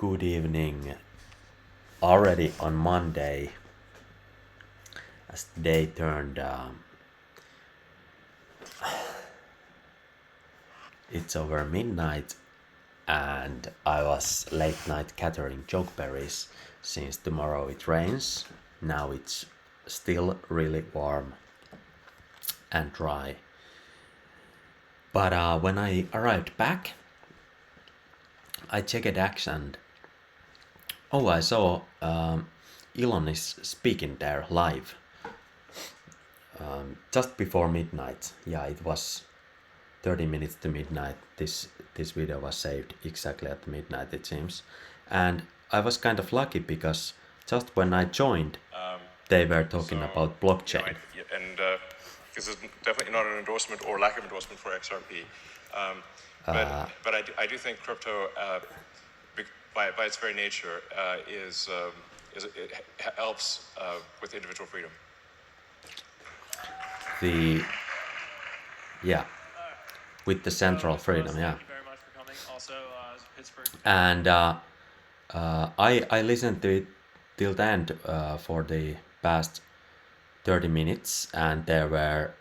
Good evening. Already on Monday, as the day turned, it's over midnight, and I was late night gathering chokeberries since tomorrow it rains. Now it's still really warm and dry. But when I arrived back, I checked X and I saw Elon is speaking there live just before midnight. Yeah, it was 30 minutes to midnight. This video was saved exactly at midnight, it seems. And I was kind of lucky because just when I joined, they were talking about blockchain. And this is definitely not an endorsement or lack of endorsement for XRP. But I do think crypto, by its very nature, it helps with individual freedom. With the central freedom, yeah. Thank you very much for coming. Also, Pittsburgh. And I listened to it till the end for the past 30 minutes, and there were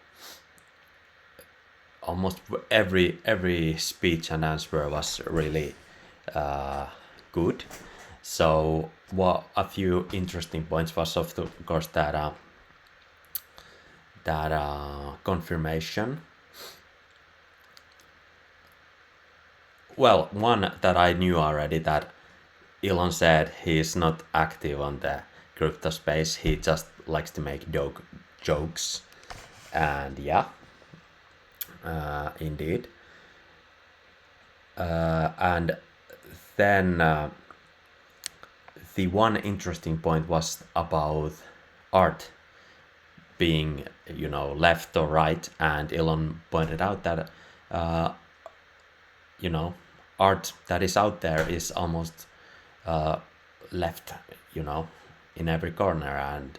almost every speech and answer was really good. So a few interesting points was of course that confirmation. Well, one that I knew already, that Elon said he is not active on the crypto space. He just likes to make jokes. And yeah, indeed. And then the one interesting point was about art being, left or right. And Elon pointed out that, art that is out there is almost left, in every corner, and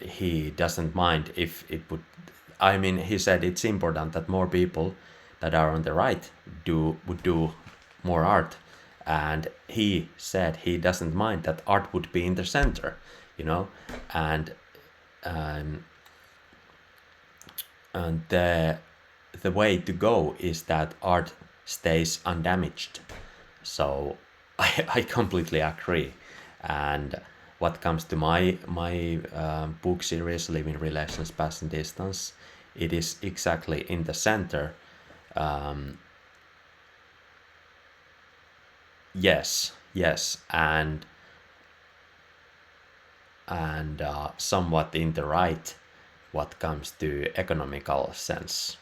he doesn't mind if it would. I mean, he said it's important that more people that are on the right would do more art, and he said he doesn't mind that art would be in the center, and the way to go is that art stays undamaged. So I completely agree. And what comes to my book series, Living Relations, Passing Distance, it is exactly in the center. Yes, and somewhat in the right, what comes to economical sense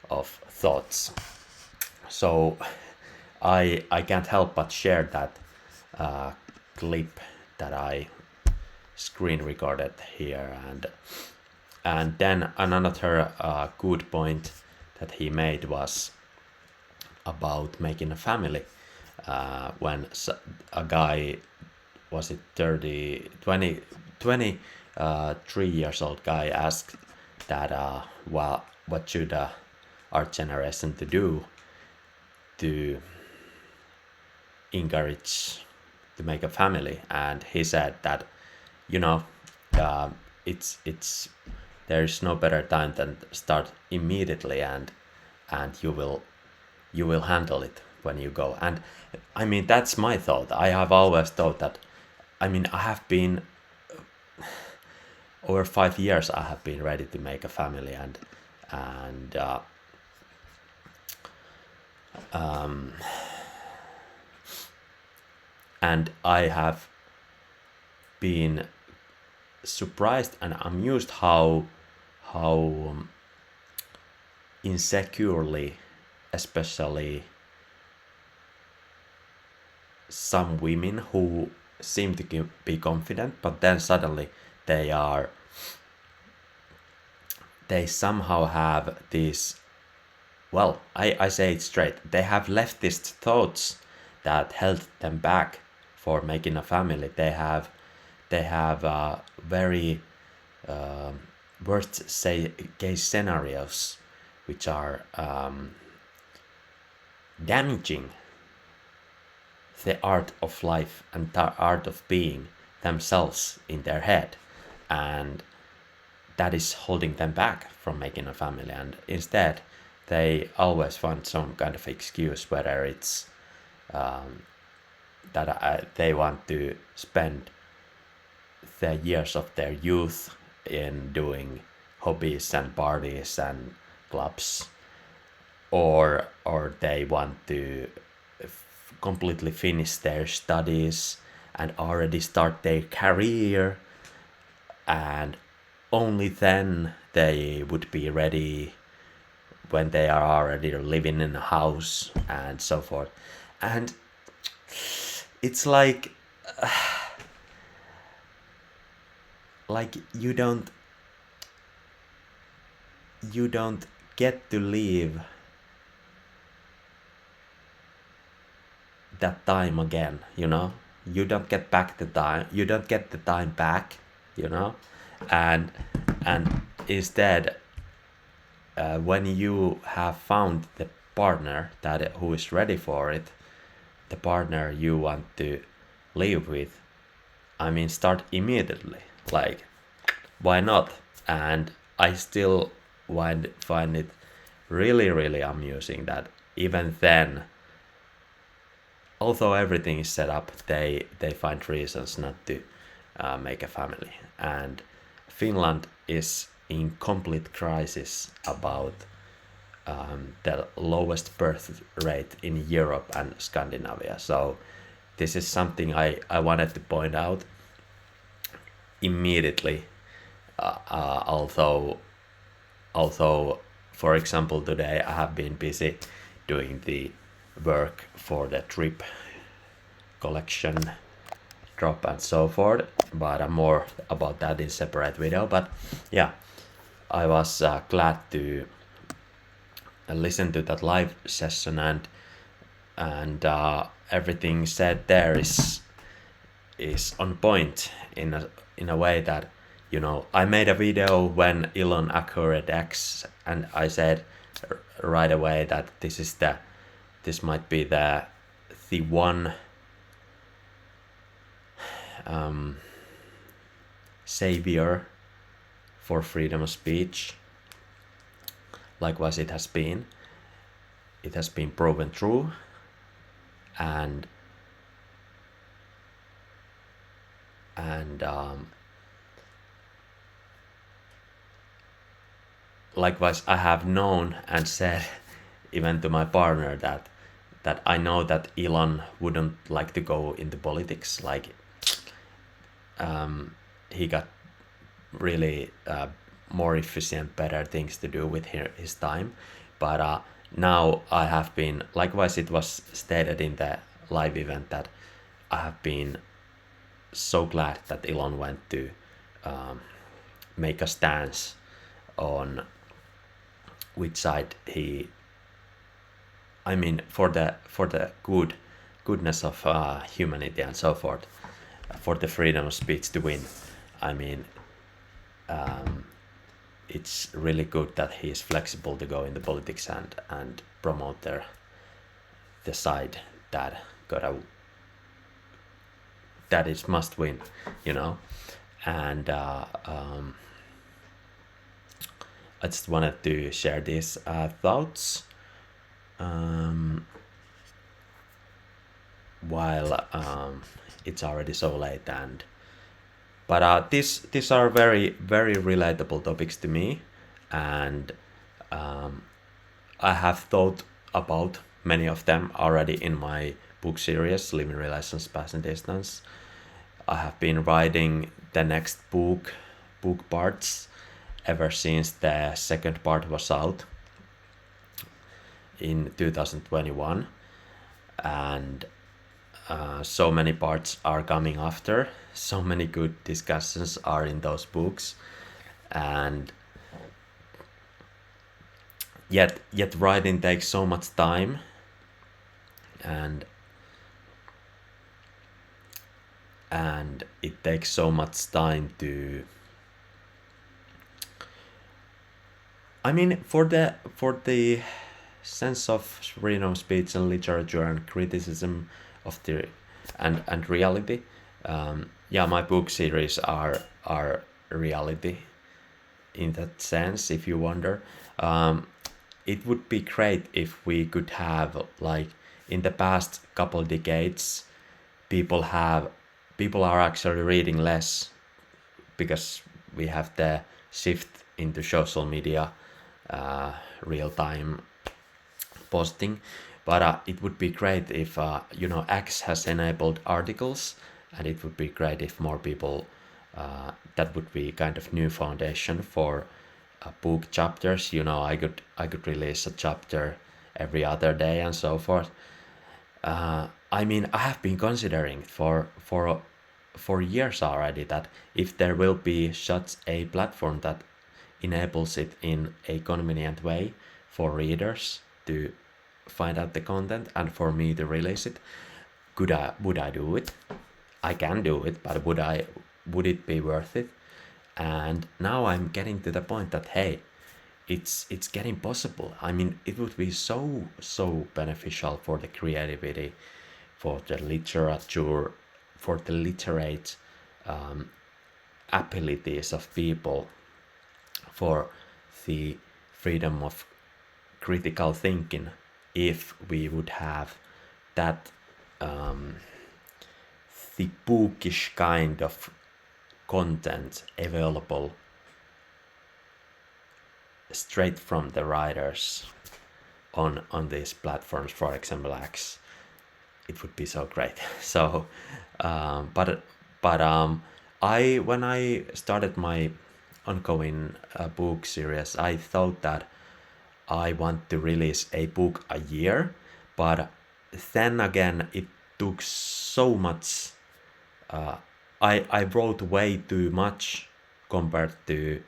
of thoughts. So I can't help but share that clip that I screen recorded here, and then another good point that he made was about making a family. When a guy, was it 23 years old guy, asked that what should our generation to do to encourage to make a family, and he said that it's there is no better time than start immediately, and you will handle it when you go. And I mean, that's my thought. I have always thought that, I mean, I have been over 5 years I have been ready to make a family, and I have been surprised and amused how insecurely, especially some women who seem to be confident, but then suddenly they somehow have these, well, I say it straight, they have leftist thoughts that held them back for making a family. They have very worst case scenarios which are damaging the art of life and the art of being themselves in their head, and that is holding them back from making a family. And instead they always find some kind of excuse, whether it's they want to spend the years of their youth in doing hobbies and parties and clubs, or they want to completely finish their studies and already start their career, and only then they would be ready when they are already living in a house and so forth. And it's like you don't get to live that time again, you know. You don't get back the time, you don't get the time back, you know. And instead, when you have found the partner who is ready for it, the partner you want to live with, I mean, start immediately. Like, why not? And I still find it really, really amusing that even then, although everything is set up, they find reasons not to make a family. And Finland is in complete crisis about the lowest birth rate in Europe and Scandinavia. So this is something I wanted to point out immediately. Although, for example, today I have been busy doing the work for the trip collection drop and so forth, but more about that in separate video. But yeah, I was glad to listen to that live session, and everything said there is on point in a way that, you know, I made a video when Elon acquired X, and I said right away that this might be the one savior for freedom of speech. Likewise, it has been proven true, and likewise, I have known and said even to my partner that I know that Elon wouldn't like to go into politics. Like, he got really more efficient, better things to do with his time. But now I have been, likewise it was stated in the live event, that I have been so glad that Elon went to make a stance on which side for the goodness of humanity and so forth, for the freedom of speech to win. I mean, it's really good that he is flexible to go into politics and promote the side that is must win, you know. And I just wanted to share these thoughts while it's already so late. But these are very, very relatable topics to me, and I have thought about many of them already in my book series, Living Relations, Passing Distance. I have been writing the next book parts ever since the second part was out in 2021, and so many parts are coming after. So many good discussions are in those books, and yet writing takes so much time, and it takes so much time to, I mean, for the sense of freedom of speech and literature and criticism and reality. Yeah, my book series are reality in that sense, if you wonder. It would be great if we could have, like, in the past couple decades, people are actually reading less because we have the shift into social media, real time posting. But it would be great if X has enabled articles, and it would be great if more people. That would be kind of new foundation for book chapters. I could release a chapter every other day and so forth. I mean, I have been considering for years already that if there will be such a platform that enables it in a convenient way for readers to find out the content and for me to release it, would I do it? I can do it, but would it be worth it? And now I'm getting to the point that, hey, it's getting possible. I mean, it would be so beneficial for the creativity, for the literature, for the literate abilities of people, for the freedom of critical thinking, if we would have that the bookish kind of content available straight from the writers on these platforms, for example X. It would be so great. So I when I started my ongoing book series, I thought that I want to release a book a year, but then again it took so much. I wrote way too much compared to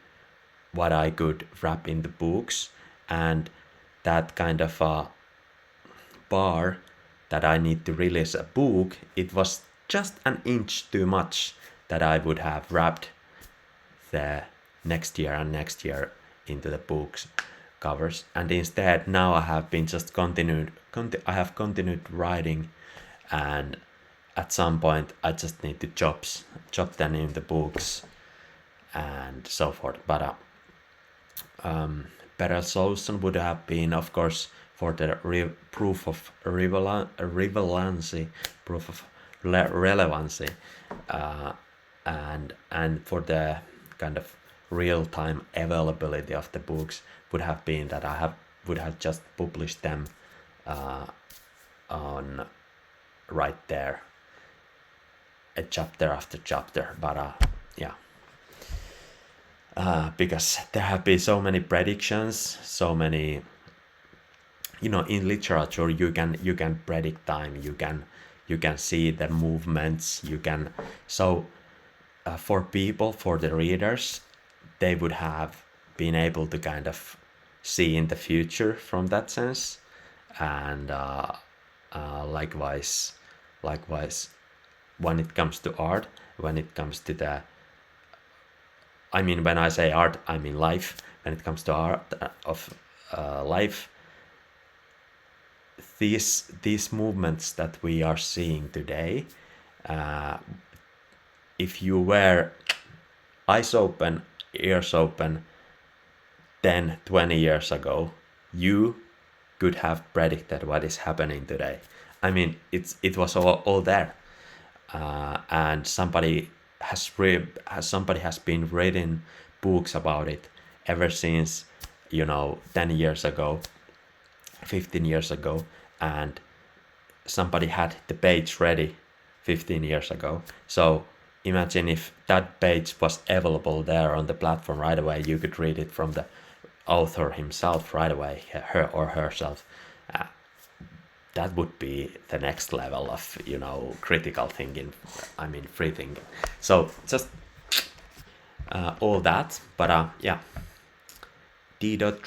what I could wrap in the books, and that kind of bar that I need to release a book, it was just an inch too much that I would have wrapped the next year and next year into the books covers. And instead now I have been just I have continued writing, and at some point I just need to chop them in the books and so forth. But better solution would have been, of course, for the proof of relevancy, proof of relevancy, and for the kind of real time availability of the books, would have been that would have just published them on right there, a chapter after chapter. But yeah. Because there have been so many predictions, so many, in literature you can predict time, you can see the movements, for people, for the readers, they would have been able to kind of see in the future from that sense. And likewise when it comes to art, when it comes to when I say art, I mean life. When it comes to art of life, these movements that we are seeing today, if you were eyes open, ears open 10, 20 years ago, you could have predicted what is happening today. I mean, it was all there, and somebody has been reading books about it ever since 10 years ago, 15 years ago, and somebody had the page ready 15 years ago. So imagine if that page was available there on the platform right away, you could read it from the author himself right away, her or herself. That would be the next level of critical thinking, free thinking. So just all that. But yeah, d.rip/gpt,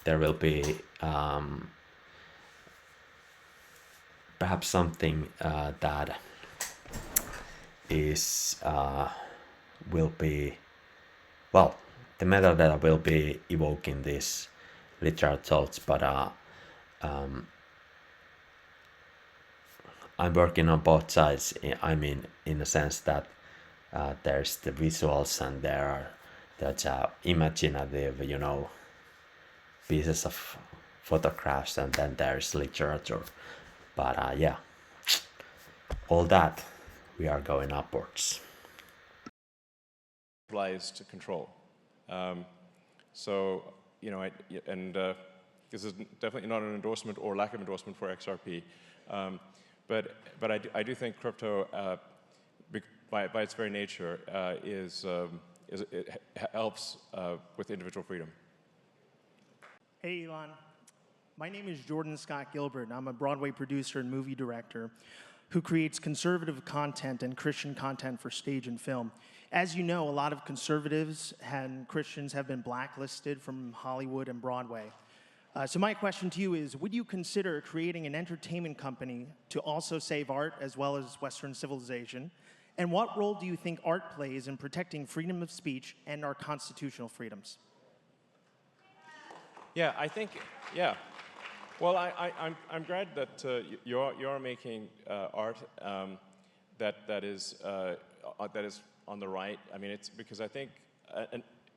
there will be perhaps something that is will be, well, the metadata will be evoking these literal thoughts. But I'm working on both sides. I mean, in the sense that there's the visuals and there's imaginative, pieces of photographs, and then there's literature. But yeah, all that, we are going upwards. Centralized control. So, this is definitely not an endorsement or lack of endorsement for XRP, but I do think crypto, by its very nature, it helps with individual freedom. Hey, Elon. My name is Jordan Scott Gilbert, and I'm a Broadway producer and movie director who creates conservative content and Christian content for stage and film. As you know, a lot of conservatives and Christians have been blacklisted from Hollywood and Broadway. So my question to you is, would you consider creating an entertainment company to also save art as well as Western civilization? And what role do you think art plays in protecting freedom of speech and our constitutional freedoms? Yeah, I think, yeah. Well, I'm glad that you're making art that is on the right. I mean, it's because I think,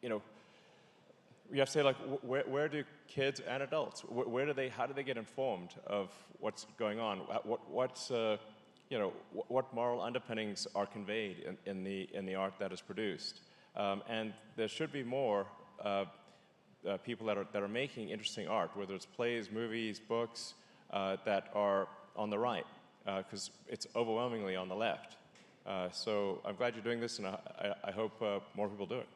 you have to say, like, where do kids and adults, how do they get informed of what's going on? What moral underpinnings are conveyed in the art that is produced? And there should be more people that are making interesting art, whether it's plays, movies, books, that are on the right, because it's overwhelmingly on the left. So I'm glad you're doing this, and I hope more people do it.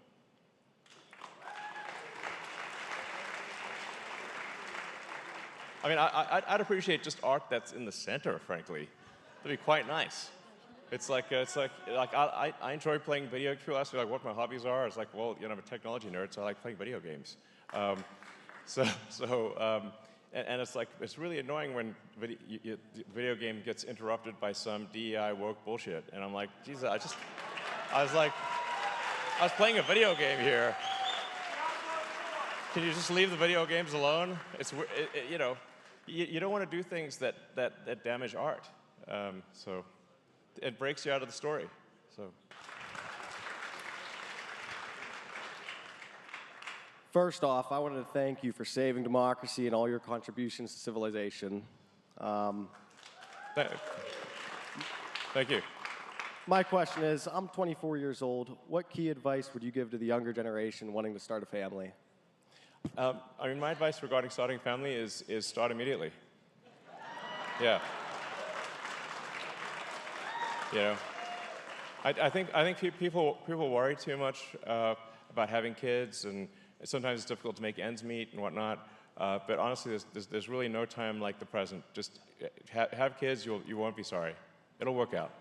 I mean, I'd appreciate just art that's in the center, frankly. That'd be quite nice. It's like I enjoy playing video games. People ask me like what my hobbies are. It's like, well, I'm a technology nerd, so I like playing video games. And it's like, it's really annoying when video game gets interrupted by some DEI woke bullshit, and I'm like, Jesus, I was playing a video game here. Can you just leave the video games alone? You don't want to do things that damage art. So it breaks you out of the story. So. First off, I wanted to thank you for saving democracy and all your contributions to civilization. Thank you. My question is, I'm 24 years old. What key advice would you give to the younger generation wanting to start a family? I mean, my advice regarding starting a family is start immediately. Yeah. I think people worry too much about having kids, and sometimes it's difficult to make ends meet and whatnot. But honestly, there's really no time like the present. Just have kids. You won't be sorry. It'll work out.